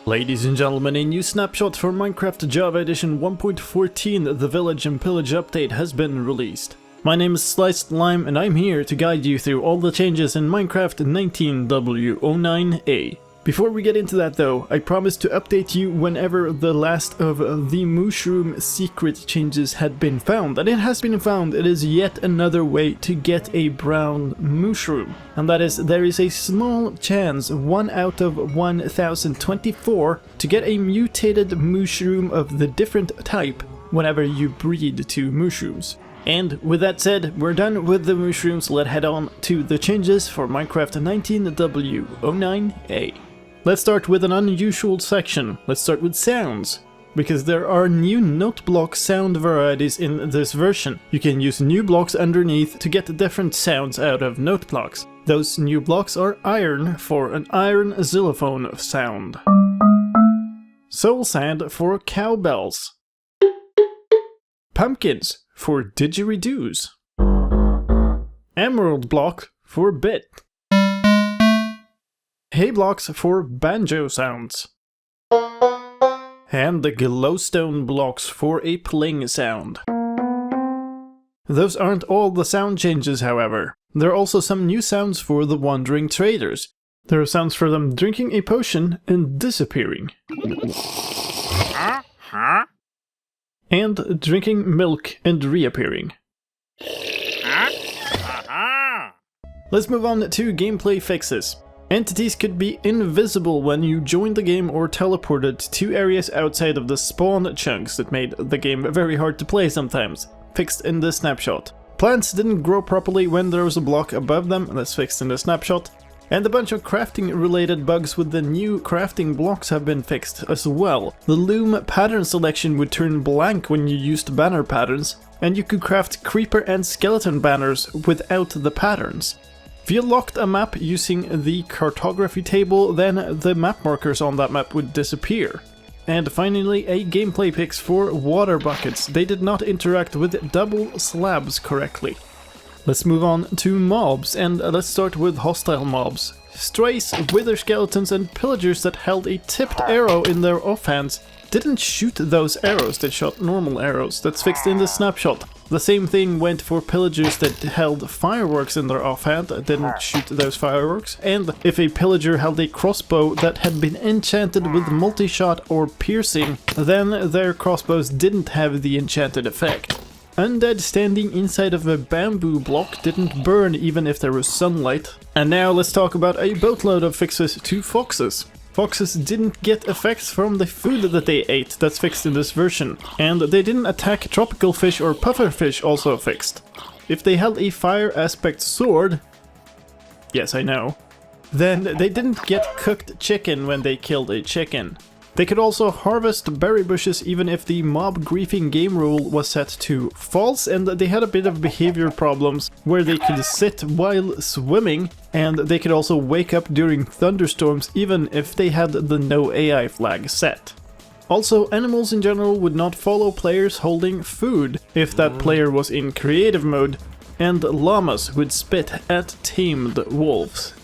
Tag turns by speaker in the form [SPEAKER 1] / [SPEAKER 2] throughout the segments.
[SPEAKER 1] Ladies and gentlemen, a new snapshot for Minecraft Java Edition 1.14, the Village and Pillage update, has been released. My name is slicedlime and I'm here to guide you through all the changes in Minecraft 19w09a. Before we get into that though, I promise to update you whenever the last of the mushroom secret changes had been found. And it has been found. It is yet another way to get a brown mushroom. And that is, there is a small chance, 1 out of 1024, to get a mutated mushroom of the different type whenever you breed 2 mushrooms. And with that said, we're done with the mushrooms. Let's head on to the changes for Minecraft 19w09a. Let's start with an unusual section. Let's start with sounds, because there are new Noteblock sound varieties in this version. You can use new blocks underneath to get different sounds out of Noteblocks. Those new blocks are iron for an iron xylophone sound, soul sand for cowbells, pumpkins for didgeridoos, emerald block for bit, hay blocks for banjo sounds, and the glowstone blocks for a pling sound. Those aren't all the sound changes, however. There are also some new sounds for the wandering traders. There are sounds for them drinking a potion and disappearing, and drinking milk and reappearing. Let's move on to gameplay fixes. Entities could be invisible when you joined the game or teleported to areas outside of the spawn chunks that made the game very hard to play sometimes, fixed in the snapshot. Plants didn't grow properly when there was a block above them, that's fixed in the snapshot. And a bunch of crafting related bugs with the new crafting blocks have been fixed as well. The loom pattern selection would turn blank when you used banner patterns, and you could craft creeper and skeleton banners without the patterns. If you locked a map using the cartography table, then the map markers on that map would disappear. And finally, a gameplay fix for water buckets. They did not interact with double slabs correctly. Let's move on to mobs, and let's start with hostile mobs. Strays, wither skeletons and pillagers that held a tipped arrow in their offhands didn't shoot those arrows, they shot normal arrows. That's fixed in the snapshot. The same thing went for pillagers that held fireworks in their offhand, didn't shoot those fireworks. And if a pillager held a crossbow that had been enchanted with multi-shot or piercing, then their crossbows didn't have the enchanted effect. Undead standing inside of a bamboo block didn't burn even if there was sunlight. And now let's talk about a boatload of fixes to foxes. Foxes didn't get effects from the food that they ate, that's fixed in this version. And they didn't attack tropical fish or pufferfish, also fixed. If they held a fire aspect sword, yes I know, then they didn't get cooked chicken when they killed a chicken. They could also harvest berry bushes even if the mob griefing game rule was set to false, and they had a bit of behavior problems where they could sit while swimming, and they could also wake up during thunderstorms even if they had the no AI flag set. Also, animals in general would not follow players holding food if that player was in creative mode, and llamas would spit at tamed wolves.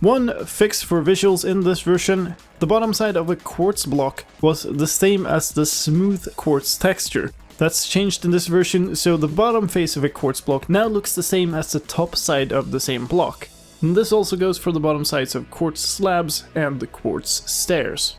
[SPEAKER 1] One fix for visuals in this version: the bottom side of a quartz block was the same as the smooth quartz texture. That's changed in this version, so the bottom face of a quartz block now looks the same as the top side of the same block. And this also goes for the bottom sides of quartz slabs and the quartz stairs.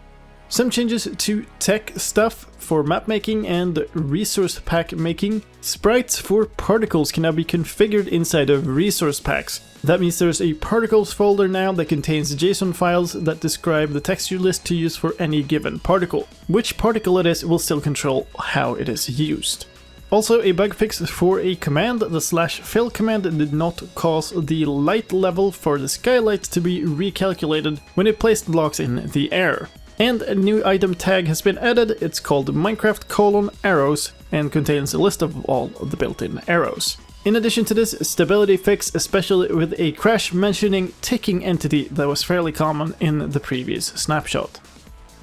[SPEAKER 1] Some changes to tech stuff for map making and resource pack making. Sprites for particles can now be configured inside of resource packs. That means there's a particles folder now that contains JSON files that describe the texture list to use for any given particle. Which particle it is will still control how it is used. Also, a bug fix for a command: the /fill command did not cause the light level for the skylight to be recalculated when it placed blocks in the air. And a new item tag has been added. It's called Minecraft:arrows and contains a list of all of the built-in arrows. In addition to this stability fix, especially with a crash mentioning ticking entity that was fairly common in the previous snapshot.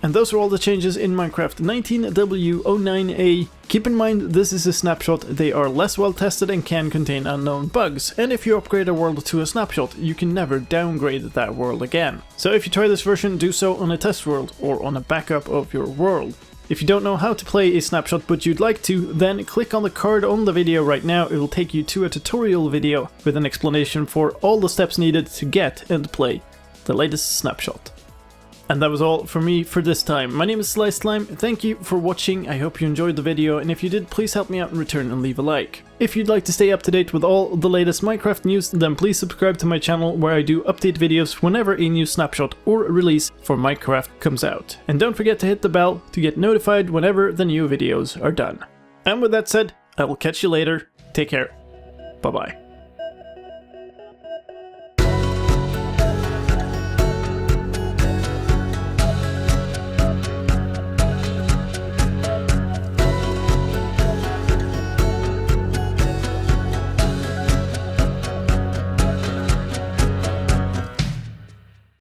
[SPEAKER 1] And those are all the changes in Minecraft 19w09a. Keep in mind this is a snapshot, they are less well tested and can contain unknown bugs, and if you upgrade a world to a snapshot, you can never downgrade that world again. So if you try this version, do so on a test world or on a backup of your world. If you don't know how to play a snapshot but you'd like to, then click on the card on the video right now. It will take you to a tutorial video with an explanation for all the steps needed to get and play the latest snapshot. And that was all from me for this time. My name is slicedlime, thank you for watching, I hope you enjoyed the video, and if you did, please help me out in return and leave a like. If you'd like to stay up to date with all the latest Minecraft news, then please subscribe to my channel where I do update videos whenever a new snapshot or release for Minecraft comes out. And don't forget to hit the bell to get notified whenever the new videos are done. And with that said, I will catch you later, take care, bye bye.